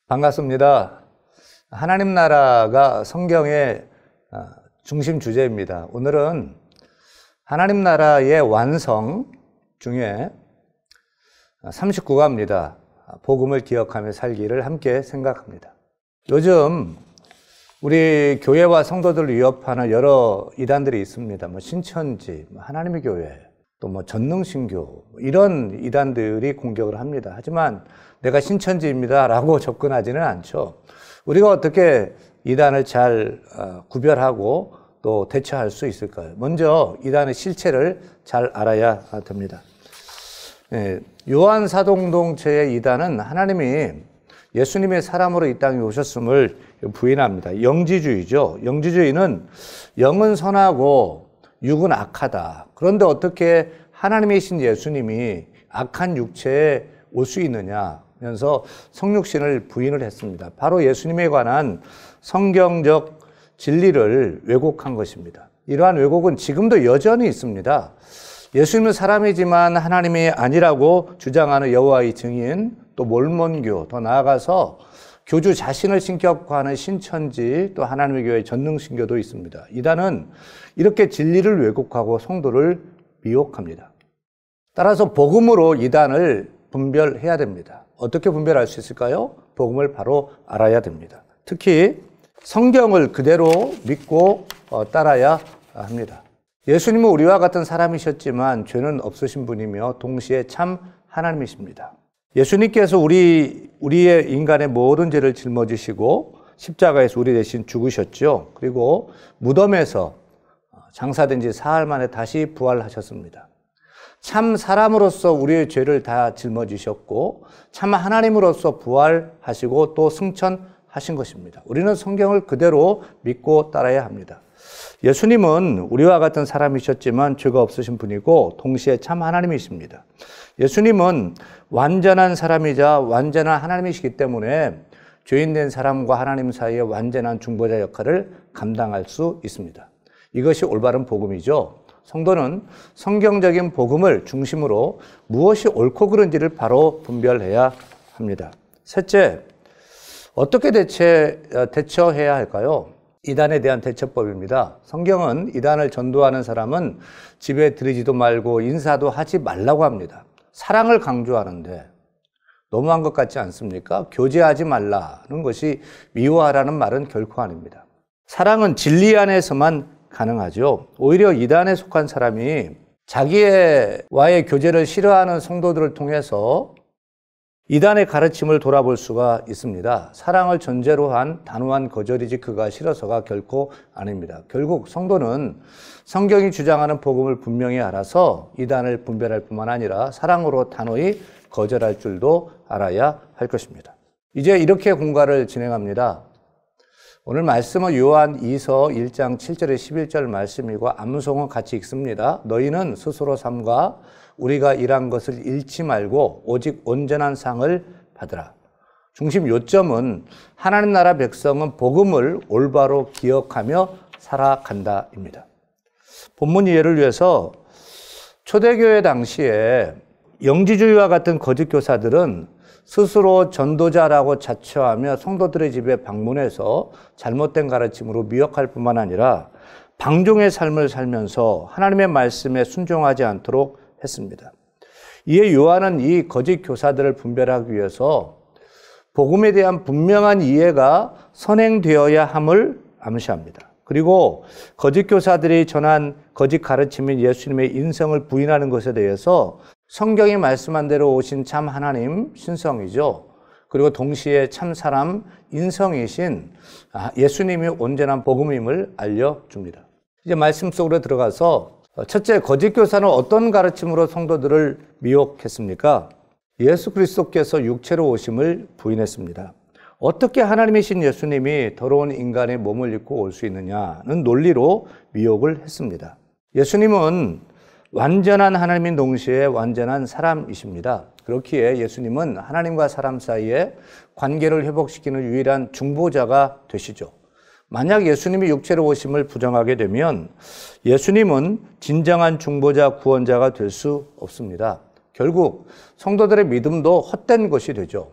반갑습니다. 하나님 나라가 성경의 중심 주제입니다. 오늘은 하나님 나라의 완성 중에 39가입니다. 복음을 기억하며 살기를 함께 생각합니다. 요즘 우리 교회와 성도들을 위협하는 여러 이단들이 있습니다. 신천지, 하나님의 교회, 또 전능신교, 이런 이단들이 공격을 합니다. 하지만 내가 신천지입니다 라고 접근하지는 않죠. 우리가 어떻게 이단을 잘 구별하고 또 대처할 수 있을까요? 먼저 이단의 실체를 잘 알아야 됩니다. 요한 사도공동체의 이단은 하나님이 예수님의 사람으로 이 땅에 오셨음을 부인합니다. 영지주의죠. 영지주의는 영은 선하고 육은 악하다. 그런데 어떻게 하나님이신 예수님이 악한 육체에 올 수 있느냐 하면서 성육신을 부인을 했습니다. 바로 예수님에 관한 성경적 진리를 왜곡한 것입니다. 이러한 왜곡은 지금도 여전히 있습니다. 예수님은 사람이지만 하나님이 아니라고 주장하는 여호와의 증인, 또 몰몬교, 더 나아가서 교주 자신을 신격화하는 신천지, 또 하나님의 교회 전능신교도 있습니다. 이단은 이렇게 진리를 왜곡하고 성도를 미혹합니다. 따라서 복음으로 이단을 분별해야 됩니다. 어떻게 분별할 수 있을까요? 복음을 바로 알아야 됩니다. 특히 성경을 그대로 믿고 따라야 합니다. 예수님은 우리와 같은 사람이셨지만 죄는 없으신 분이며 동시에 참 하나님이십니다. 예수님께서 우리의 인간의 모든 죄를 짊어지시고 십자가에서 우리 대신 죽으셨죠. 그리고 무덤에서 장사된 지 사흘 만에 다시 부활하셨습니다. 참 사람으로서 우리의 죄를 다 짊어지셨고 참 하나님으로서 부활하시고 또 승천하신 것입니다. 우리는 성경을 그대로 믿고 따라야 합니다. 예수님은 우리와 같은 사람이셨지만 죄가 없으신 분이고 동시에 참 하나님이십니다. 예수님은 완전한 사람이자 완전한 하나님이시기 때문에 죄인된 사람과 하나님 사이의 완전한 중보자 역할을 감당할 수 있습니다. 이것이 올바른 복음이죠. 성도는 성경적인 복음을 중심으로 무엇이 옳고 그른지를 바로 분별해야 합니다. 셋째, 어떻게 대처해야 할까요? 이단에 대한 대처법입니다. 성경은 이단을 전도하는 사람은 집에 들이지도 말고 인사도 하지 말라고 합니다. 사랑을 강조하는데 너무한 것 같지 않습니까? 교제하지 말라는 것이 미워하라는 말은 결코 아닙니다. 사랑은 진리 안에서만 가능하죠. 오히려 이단에 속한 사람이 자기와의 교제를 싫어하는 성도들을 통해서 이단의 가르침을 돌아볼 수가 있습니다. 사랑을 전제로 한 단호한 거절이지 그가 싫어서가 결코 아닙니다. 결국 성도는 성경이 주장하는 복음을 분명히 알아서 이단을 분별할 뿐만 아니라 사랑으로 단호히 거절할 줄도 알아야 할 것입니다. 이제 이렇게 공과를 진행합니다. 오늘 말씀은 요한 2서 1장 7절에 11절 말씀이고 암송은 같이 읽습니다. 너희는 스스로 삼가 우리가 일한 것을 잃지 말고 오직 온전한 상을 받으라. 중심 요점은 하나님 나라 백성은 복음을 올바로 기억하며 살아간다입니다. 본문 이해를 위해서 초대교회 당시에 영지주의와 같은 거짓 교사들은 스스로 전도자라고 자처하며 성도들의 집에 방문해서 잘못된 가르침으로 미혹할 뿐만 아니라 방종의 삶을 살면서 하나님의 말씀에 순종하지 않도록 했습니다. 이에 요한은 이 거짓 교사들을 분별하기 위해서 복음에 대한 분명한 이해가 선행되어야 함을 암시합니다. 그리고 거짓 교사들이 전한 거짓 가르침인 예수님의 인성을 부인하는 것에 대해서 성경이 말씀한 대로 오신 참 하나님 신성이죠. 그리고 동시에 참 사람 인성이신 예수님이 온전한 복음임을 알려줍니다. 이제 말씀 속으로 들어가서 첫째, 거짓 교사는 어떤 가르침으로 성도들을 미혹했습니까? 예수 그리스도께서 육체로 오심을 부인했습니다. 어떻게 하나님이신 예수님이 더러운 인간의 몸을 입고 올 수 있느냐는 논리로 미혹을 했습니다. 예수님은 완전한 하나님인 동시에 완전한 사람이십니다. 그렇기에 예수님은 하나님과 사람 사이에 관계를 회복시키는 유일한 중보자가 되시죠. 만약 예수님이 육체로 오심을 부정하게 되면 예수님은 진정한 중보자, 구원자가 될 수 없습니다. 결국 성도들의 믿음도 헛된 것이 되죠.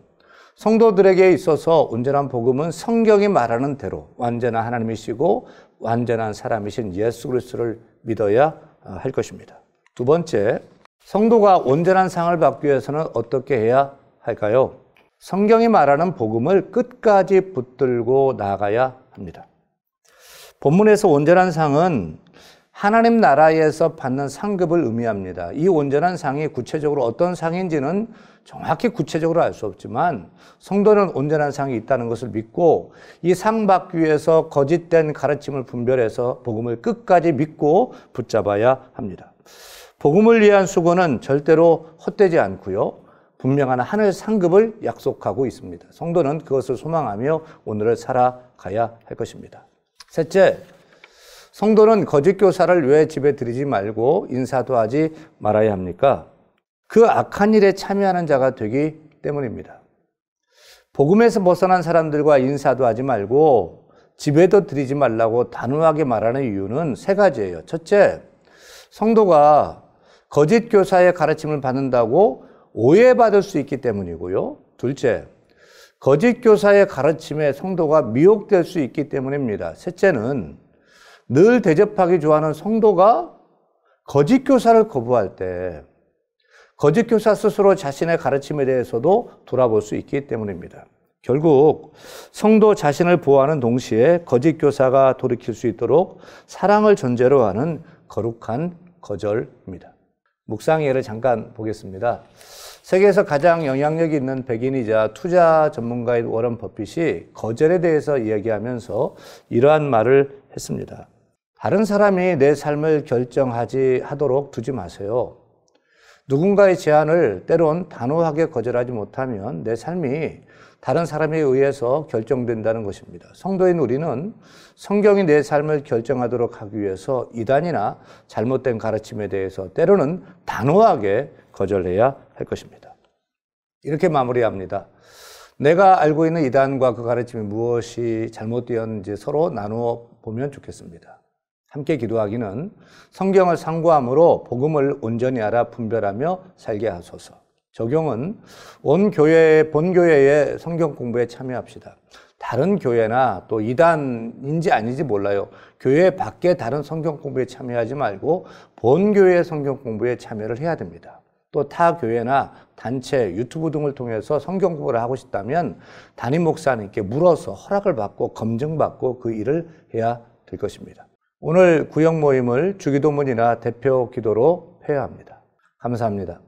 성도들에게 있어서 온전한 복음은 성경이 말하는 대로 완전한 하나님이시고 완전한 사람이신 예수 그리스도를 믿어야 할 것입니다. 두 번째, 성도가 온전한 상을 받기 위해서는 어떻게 해야 할까요? 성경이 말하는 복음을 끝까지 붙들고 나가야 합니다. 본문에서 온전한 상은 하나님 나라에서 받는 상급을 의미합니다. 이 온전한 상이 구체적으로 어떤 상인지는 정확히 구체적으로 알 수 없지만 성도는 온전한 상이 있다는 것을 믿고 이 상 받기 위해서 거짓된 가르침을 분별해서 복음을 끝까지 믿고 붙잡아야 합니다. 복음을 위한 수고는 절대로 헛되지 않고요. 분명한 하늘 상급을 약속하고 있습니다. 성도는 그것을 소망하며 오늘을 살아가야 할 것입니다. 셋째, 성도는 거짓 교사를 왜 집에 들이지 말고 인사도 하지 말아야 합니까? 그 악한 일에 참여하는 자가 되기 때문입니다. 복음에서 벗어난 사람들과 인사도 하지 말고 집에도 들이지 말라고 단호하게 말하는 이유는 세 가지예요. 첫째, 성도가 거짓 교사의 가르침을 받는다고 오해받을 수 있기 때문이고요. 둘째, 거짓 교사의 가르침에 성도가 미혹될 수 있기 때문입니다. 셋째는 늘 대접하기 좋아하는 성도가 거짓 교사를 거부할 때 거짓 교사 스스로 자신의 가르침에 대해서도 돌아볼 수 있기 때문입니다. 결국 성도 자신을 보호하는 동시에 거짓 교사가 돌이킬 수 있도록 사랑을 전제로 하는 거룩한 거절입니다. 묵상 예를 잠깐 보겠습니다. 세계에서 가장 영향력이 있는 백인이자 투자 전문가인 워런 버핏이 거절에 대해서 이야기하면서 이러한 말을 했습니다. 다른 사람이 내 삶을 하도록 두지 마세요. 누군가의 제안을 때론 단호하게 거절하지 못하면 내 삶이 다른 사람에 의해서 결정된다는 것입니다. 성도인 우리는 성경이 내 삶을 결정하도록 하기 위해서 이단이나 잘못된 가르침에 대해서 때로는 단호하게 거절해야 할 것입니다. 이렇게 마무리합니다. 내가 알고 있는 이단과 그 가르침이 무엇이 잘못되었는지 서로 나누어 보면 좋겠습니다. 함께 기도하기는 성경을 상고함으로 복음을 온전히 알아 분별하며 살게 하소서. 적용은 본 교회의 성경 공부에 참여합시다. 다른 교회나 또 이단인지 아닌지 몰라요. 교회 밖에 다른 성경 공부에 참여하지 말고 본 교회의 성경 공부에 참여를 해야 됩니다. 또 타 교회나 단체, 유튜브 등을 통해서 성경 공부를 하고 싶다면 담임 목사님께 물어서 허락을 받고 검증받고 그 일을 해야 될 것입니다. 오늘 구역 모임을 주기도문이나 대표 기도로 회합합니다. 감사합니다.